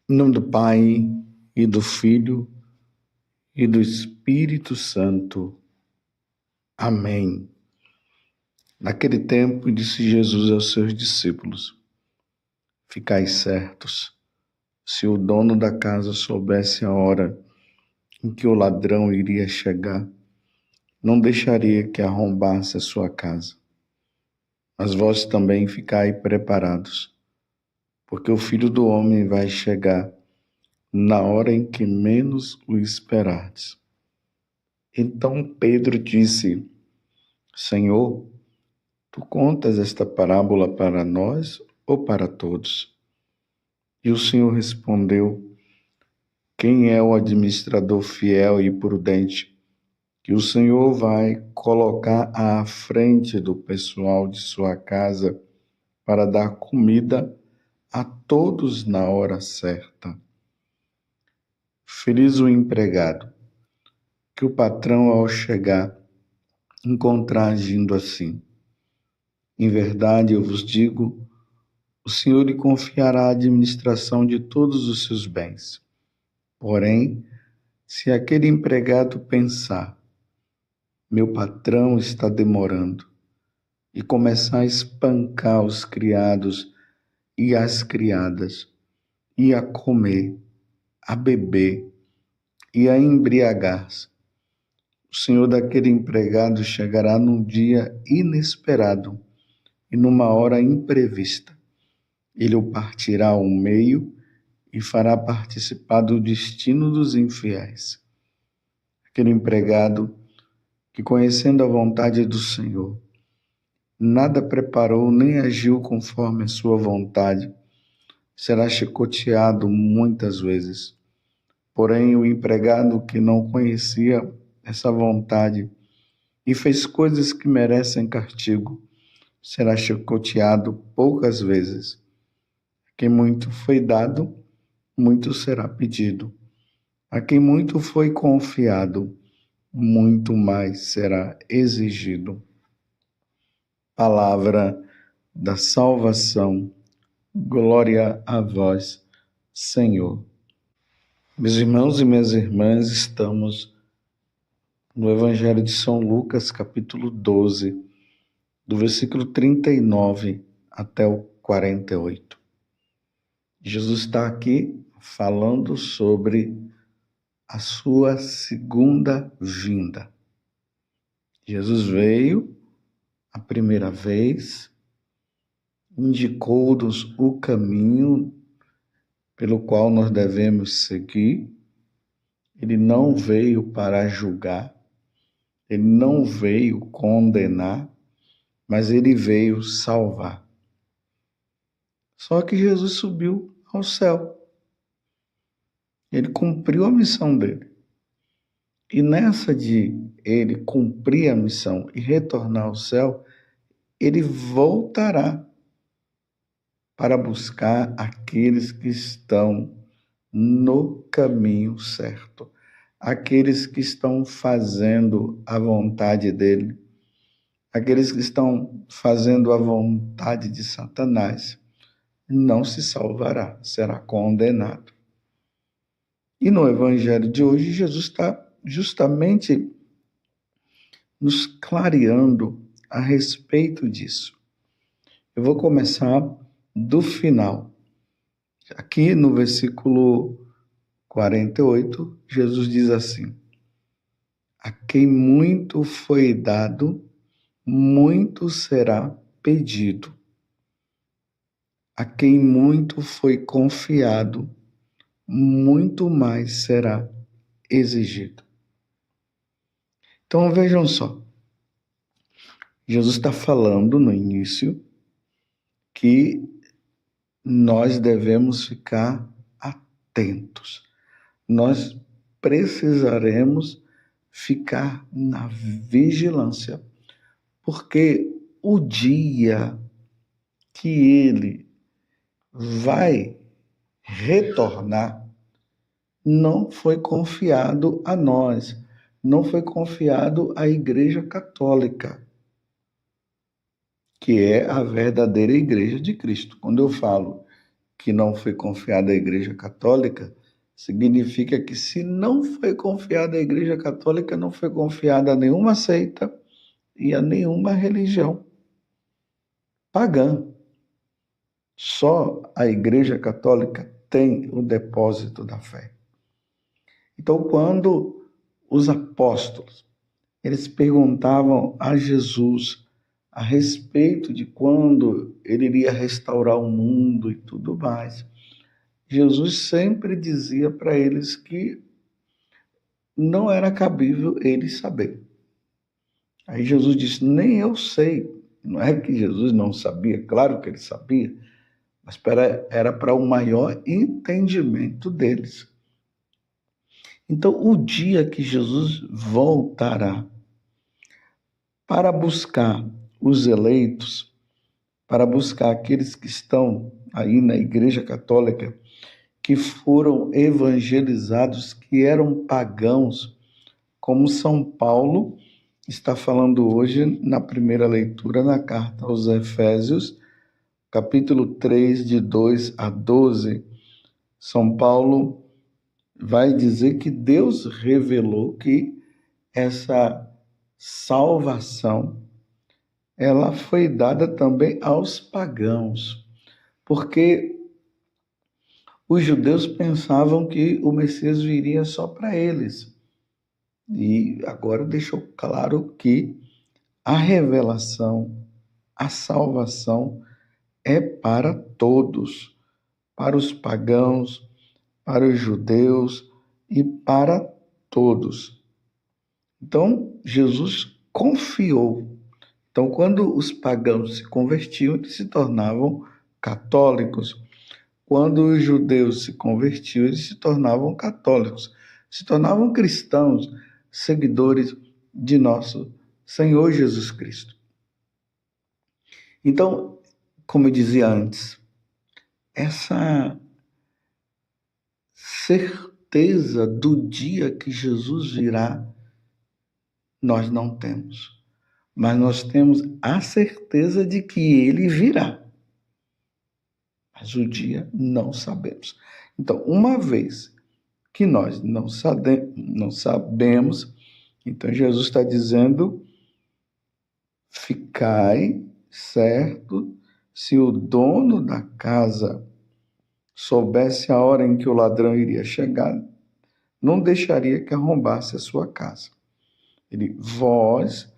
Em nome do Pai, e do Filho, e do Espírito Santo. Amém. Naquele tempo, disse Jesus aos seus discípulos: Ficai certos, se o dono da casa soubesse a hora em que o ladrão iria chegar, não deixaria que arrombasse a sua casa. Mas vós também ficai preparados, porque o Filho do Homem vai chegar na hora em que menos o esperardes. Então Pedro disse: Senhor, tu contas esta parábola para nós ou para todos? E o Senhor respondeu: Quem é o administrador fiel e prudente que o Senhor vai colocar à frente do pessoal de sua casa para dar comida a todos na hora certa? Feliz o empregado que o patrão, ao chegar, encontrar agindo assim. Em verdade, eu vos digo, o Senhor lhe confiará a administração de todos os seus bens. Porém, se aquele empregado pensar, meu patrão está demorando, e começar a espancar os criados e as criadas, e a comer, a beber e a embriagar-se, o senhor daquele empregado chegará num dia inesperado e numa hora imprevista. Ele o partirá ao meio e fará participar do destino dos infiéis. Aquele empregado que, conhecendo a vontade do Senhor, nada preparou nem agiu conforme a sua vontade, será chicoteado muitas vezes. Porém, o empregado que não conhecia essa vontade e fez coisas que merecem castigo, será chicoteado poucas vezes. A quem muito foi dado, muito será pedido. A quem muito foi confiado, muito mais será exigido. Palavra da salvação. Glória a vós, Senhor. Meus irmãos e minhas irmãs, estamos no Evangelho de São Lucas, capítulo 12, do versículo 39 até o 48. Jesus está aqui falando sobre a sua segunda vinda. Jesus veio a primeira vez, indicou-nos o caminho pelo qual nós devemos seguir. Ele não veio para julgar, ele não veio condenar, mas ele veio salvar. Só que Jesus subiu ao céu. Ele cumpriu a missão dele. E nessa de ele cumprir a missão e retornar ao céu, ele voltará para buscar aqueles que estão no caminho certo, aqueles que estão fazendo a vontade dele, aqueles que estão fazendo a vontade de Satanás. Não se salvará, será condenado. E no Evangelho de hoje, Jesus está justamente nos clareando a respeito disso. Eu vou começar do final. Aqui no versículo 48, Jesus diz assim: A quem muito foi dado, muito será pedido. A quem muito foi confiado, muito mais será exigido. Então vejam só, Jesus está falando no início que nós devemos ficar atentos. Nós precisaremos ficar na vigilância, porque o dia que ele vai retornar não foi confiado a nós, não foi confiado à Igreja Católica, que é a verdadeira Igreja de Cristo. Quando eu falo que não foi confiada à Igreja Católica, significa que se não foi confiada à Igreja Católica, não foi confiada a nenhuma seita e a nenhuma religião pagã. Só a Igreja Católica tem o depósito da fé. Então, quando os apóstolos eles perguntavam a Jesus a respeito de quando ele iria restaurar o mundo e tudo mais, Jesus sempre dizia para eles que não era cabível eles saber. Aí Jesus disse, nem eu sei. Não é que Jesus não sabia, claro que ele sabia, mas era para o maior entendimento deles. Então, o dia que Jesus voltará para buscar os eleitos, para buscar aqueles que estão aí na Igreja Católica, que foram evangelizados, que eram pagãos, como São Paulo está falando hoje na primeira leitura na carta aos Efésios, capítulo 3, de 2 a 12. São Paulo vai dizer que Deus revelou que essa salvação ela foi dada também aos pagãos, porque os judeus pensavam que o Messias viria só para eles. E agora deixou claro que a revelação, a salvação é para todos, para os pagãos, para os judeus e para todos. Então, Jesus confiou. Então, quando os pagãos se convertiam, eles se tornavam católicos. Quando os judeus se convertiam, eles se tornavam católicos, se tornavam cristãos, seguidores de nosso Senhor Jesus Cristo. Então, como eu dizia antes, essa certeza do dia que Jesus virá, nós não temos. Mas nós temos a certeza de que ele virá. Mas o dia não sabemos. Então, uma vez que nós não sabemos, então Jesus está dizendo, ficai certo, se o dono da casa soubesse a hora em que o ladrão iria chegar, não deixaria que arrombasse a sua casa. Vós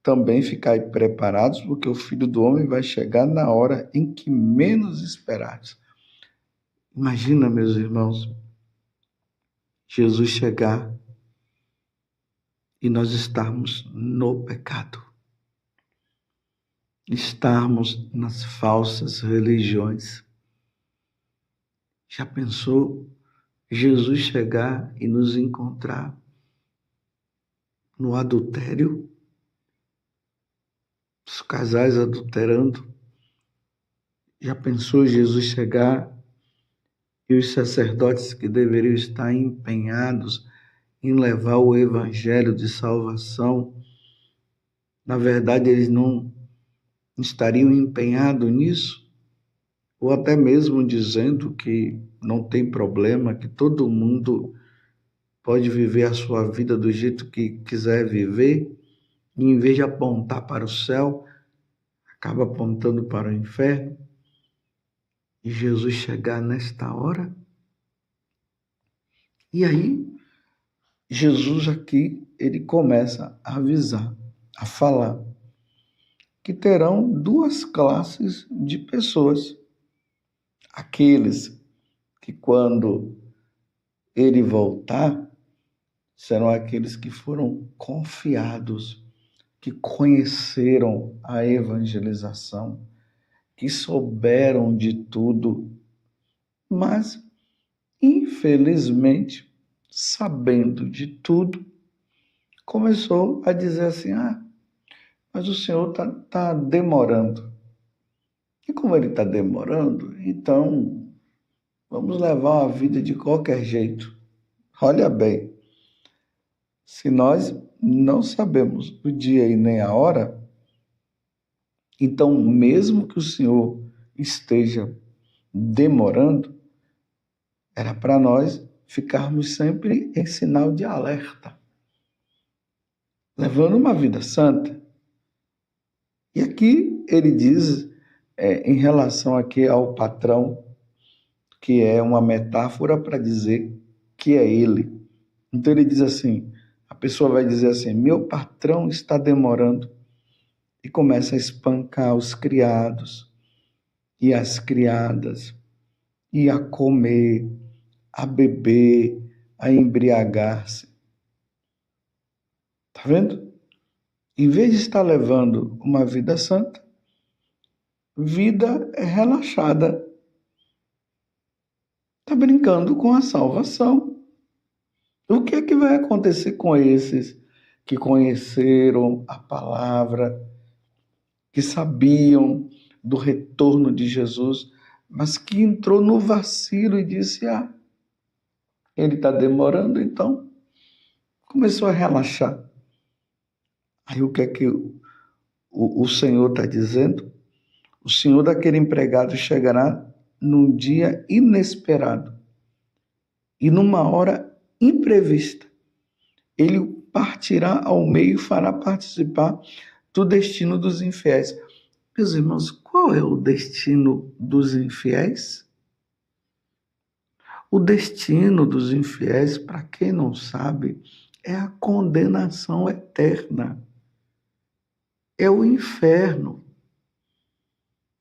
também ficai preparados, porque o Filho do Homem vai chegar na hora em que menos esperares. Imagina, meus irmãos, Jesus chegar e nós estarmos no pecado, estarmos nas falsas religiões. Já pensou Jesus chegar e nos encontrar no adultério? Os casais adulterando? Já pensou Jesus chegar e os sacerdotes que deveriam estar empenhados em levar o evangelho de salvação, na verdade eles não estariam empenhados nisso? Ou até mesmo dizendo que não tem problema, que todo mundo pode viver a sua vida do jeito que quiser viver, e em vez de apontar para o céu, acaba apontando para o inferno. E Jesus chegar nesta hora. E aí, Jesus aqui, ele começa a avisar, a falar, que terão duas classes de pessoas. Aqueles que quando ele voltar, serão aqueles que foram confiados, que conheceram a evangelização, que souberam de tudo, mas, infelizmente, sabendo de tudo, começou a dizer assim, mas o Senhor tá demorando. E como ele está demorando, então vamos levar a vida de qualquer jeito. Olha bem, se nós não sabemos o dia e nem a hora, então mesmo que o Senhor esteja demorando, era para nós ficarmos sempre em sinal de alerta, levando uma vida santa. E aqui ele diz, em relação aqui ao patrão, que é uma metáfora para dizer que é ele. Então ele diz assim, a pessoa vai dizer assim, meu patrão está demorando, e começa a espancar os criados e as criadas, e a comer, a beber, a embriagar-se. Tá vendo? Em vez de estar levando uma vida santa, vida relaxada. Está brincando com a salvação. O que é que vai acontecer com esses que conheceram a palavra, que sabiam do retorno de Jesus, mas que entrou no vacilo e disse, ele está demorando, então começou a relaxar. Aí o que é que o Senhor está dizendo? O Senhor daquele empregado chegará num dia inesperado e numa hora imprevista. Ele partirá ao meio e fará participar do destino dos infiéis. Meus irmãos, qual é o destino dos infiéis? O destino dos infiéis, para quem não sabe, é a condenação eterna. É o inferno.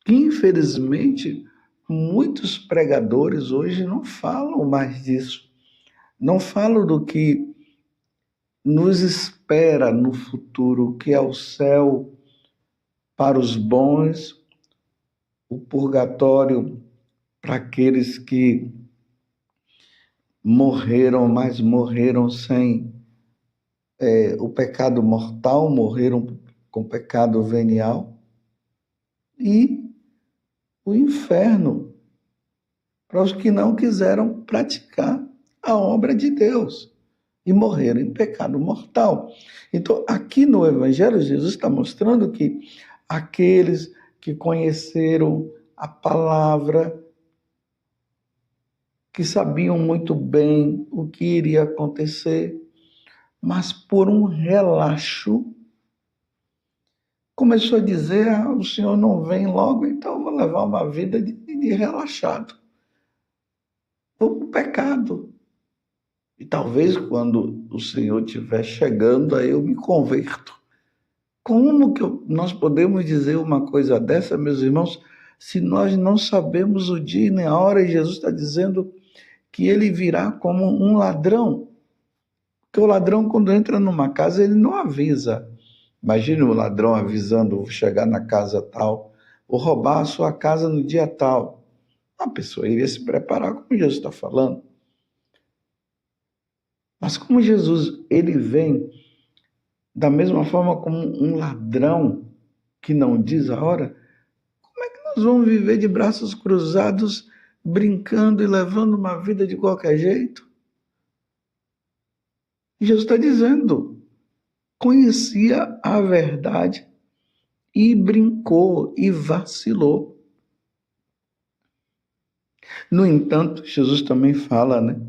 E, infelizmente, muitos pregadores hoje não falam mais disso. Não falam do que nos espera no futuro, que é o céu para os bons, o purgatório para aqueles que morreram, mas morreram sem o pecado mortal, morreram com pecado venial, e o inferno para os que não quiseram praticar a obra de Deus e morreram em pecado mortal. Então, aqui no Evangelho, Jesus está mostrando que aqueles que conheceram a palavra, que sabiam muito bem o que iria acontecer, mas por um relaxo, começou a dizer, o Senhor não vem logo, então eu vou levar uma vida de relaxado. Vou para o pecado. E talvez quando o Senhor estiver chegando, aí eu me converto. Como que nós podemos dizer uma coisa dessa, meus irmãos, se nós não sabemos o dia e nem a hora, e Jesus está dizendo que ele virá como um ladrão? Porque o ladrão, quando entra numa casa, ele não avisa. Imagine o ladrão avisando, vou chegar na casa tal, vou roubar a sua casa no dia tal. A pessoa iria se preparar, como Jesus está falando. Mas como Jesus, ele vem da mesma forma como um ladrão que não diz a hora, como é que nós vamos viver de braços cruzados, brincando e levando uma vida de qualquer jeito? E Jesus está dizendo, conhecia a verdade e brincou e vacilou. No entanto, Jesus também fala,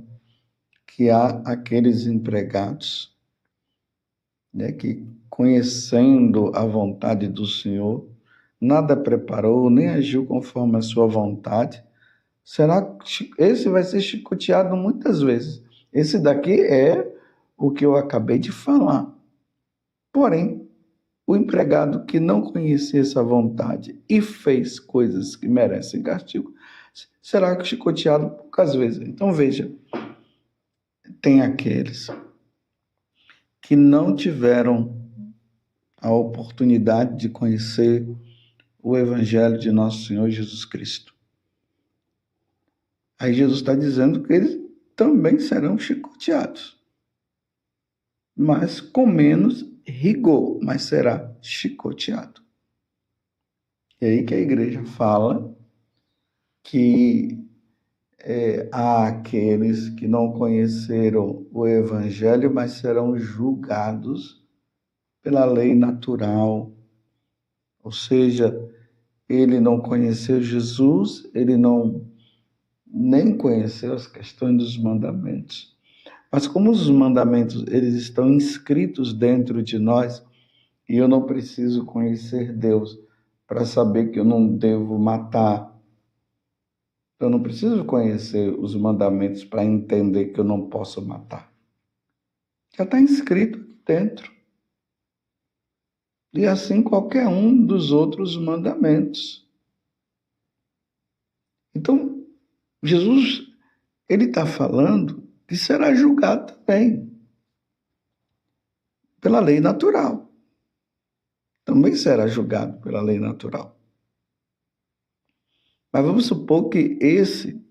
que há aqueles empregados, que conhecendo a vontade do Senhor, nada preparou, nem agiu conforme a sua vontade. Esse vai ser chicoteado muitas vezes. Esse daqui é o que eu acabei de falar. Porém, o empregado que não conhecia essa vontade e fez coisas que merecem castigo, será chicoteado poucas vezes. Então veja, tem aqueles que não tiveram a oportunidade de conhecer o Evangelho de nosso Senhor Jesus Cristo. Aí Jesus está dizendo que eles também serão chicoteados, mas com menos rigor, mas será chicoteado. E aí que a igreja fala que há aqueles que não conheceram o Evangelho, mas serão julgados pela lei natural. Ou seja, ele não conheceu Jesus, ele não nem conheceu as questões dos mandamentos. Mas como os mandamentos eles estão inscritos dentro de nós, e eu não preciso conhecer Deus para saber que eu não devo matar. Eu não preciso conhecer os mandamentos para entender que eu não posso matar. Já está inscrito aqui dentro. E assim qualquer um dos outros mandamentos. Então, Jesus, ele está falando que será julgado também pela lei natural. Também será julgado pela lei natural. Mas vamos supor que esse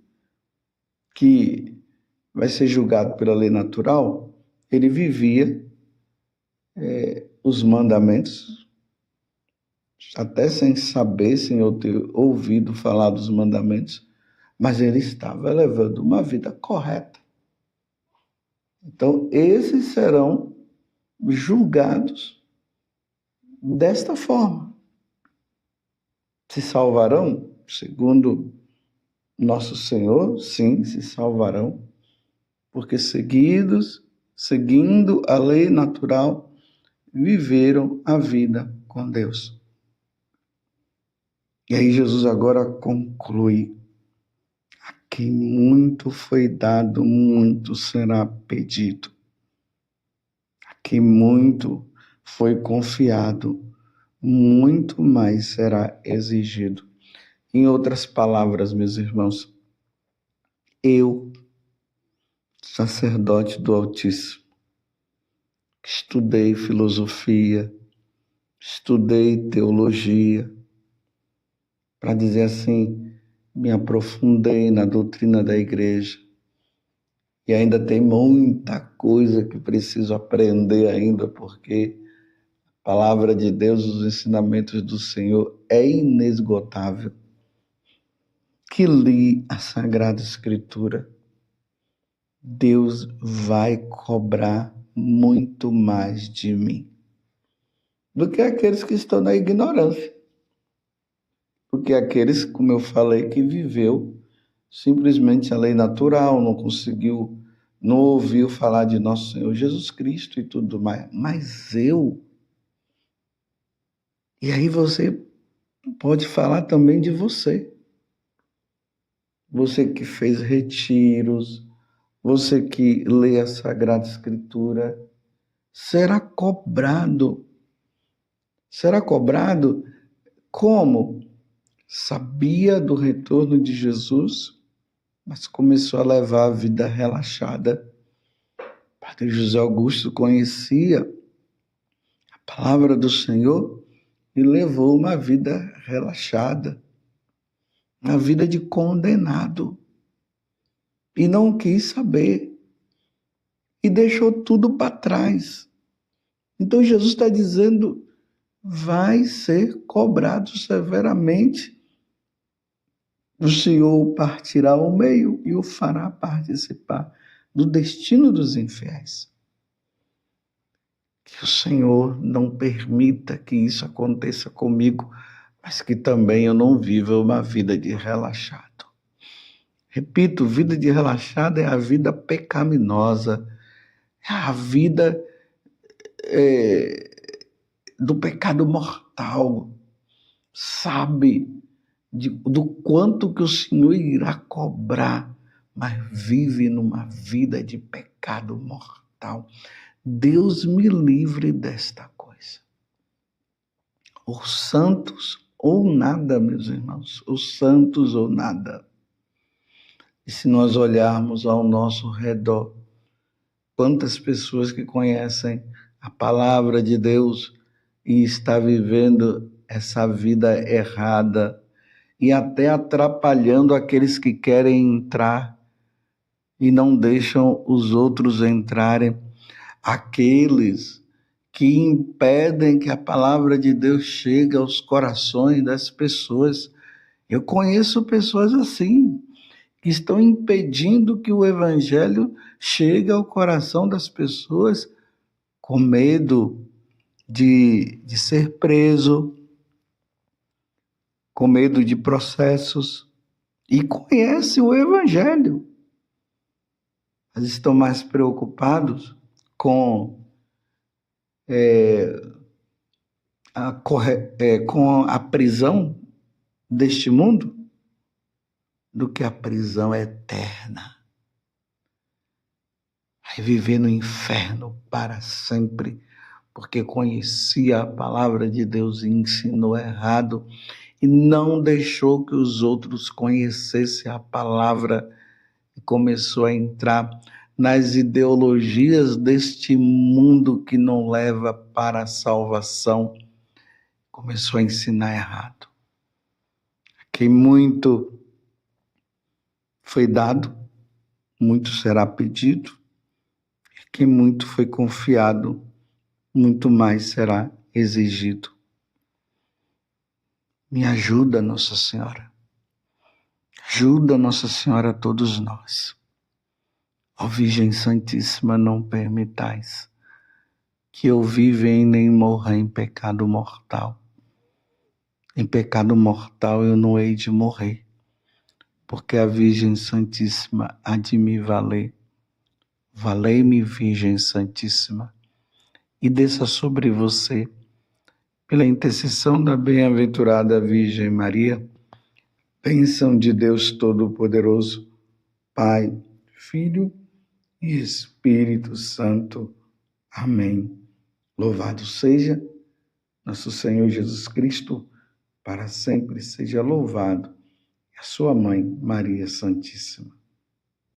que vai ser julgado pela lei natural, ele vivia os mandamentos, até sem saber, sem eu ter ouvido falar dos mandamentos, mas ele estava levando uma vida correta. Então, esses serão julgados desta forma. Se salvarão? Segundo nosso Senhor, sim, se salvarão, porque seguindo a lei natural, viveram a vida com Deus. E aí Jesus agora conclui: a quem muito foi dado, muito será pedido. A quem muito foi confiado, muito mais será exigido. Em outras palavras, meus irmãos, eu, sacerdote do Altíssimo, estudei filosofia, estudei teologia, para dizer assim, me aprofundei na doutrina da igreja e ainda tem muita coisa que preciso aprender ainda, porque a palavra de Deus, os ensinamentos do Senhor é inesgotável. Que li a Sagrada Escritura, Deus vai cobrar muito mais de mim do que aqueles que estão na ignorância. Porque aqueles, como eu falei, que viveu simplesmente a lei natural, não conseguiu, não ouviu falar de nosso Senhor Jesus Cristo e tudo mais. Mas eu... E aí você pode falar também de você. Você que fez retiros, você que lê a Sagrada Escritura, será cobrado. Será cobrado como? Sabia do retorno de Jesus, mas começou a levar a vida relaxada. Padre José Augusto conhecia a palavra do Senhor e levou uma vida relaxada, uma vida de condenado. E não quis saber. E deixou tudo para trás. Então Jesus está dizendo, vai ser cobrado severamente. O Senhor o partirá ao meio e o fará participar do destino dos infiéis. Que o Senhor não permita que isso aconteça comigo, mas que também eu não viva uma vida de relaxado. Repito, vida de relaxado é a vida pecaminosa, é a vida do pecado mortal. Sabe do quanto que o Senhor irá cobrar, mas vive numa vida de pecado mortal. Deus me livre desta coisa. Os santos ou nada, meus irmãos, os santos ou nada. E se nós olharmos ao nosso redor, quantas pessoas que conhecem a palavra de Deus e está vivendo essa vida errada e até atrapalhando aqueles que querem entrar e não deixam os outros entrarem, aqueles que impedem que a palavra de Deus chegue aos corações das pessoas. Eu conheço pessoas assim, que estão impedindo que o evangelho chegue ao coração das pessoas com medo de ser preso, com medo de processos, e conhecem o Evangelho, mas estão mais preocupados com com a prisão deste mundo do que a prisão eterna. Vai viver no inferno para sempre, porque conhecia a palavra de Deus e ensinou errado e não deixou que os outros conhecessem a palavra e começou a entrar nas ideologias deste mundo que não leva para a salvação. Começou a ensinar errado. Quem muito foi dado, muito será pedido. Quem muito foi confiado, muito mais será exigido. Me ajuda, Nossa Senhora. Ajuda, Nossa Senhora, a todos nós. Ó Virgem Santíssima, não permitais que eu viva e nem morra em pecado mortal. Em pecado mortal eu não hei de morrer, porque a Virgem Santíssima há de me valer. Valei-me, Virgem Santíssima, e desça sobre você, pela intercessão da bem-aventurada Virgem Maria, bênção de Deus Todo-Poderoso, Pai, Filho e Espírito Santo. Amém. Louvado seja nosso Senhor Jesus Cristo, para sempre seja louvado, e a sua mãe, Maria Santíssima.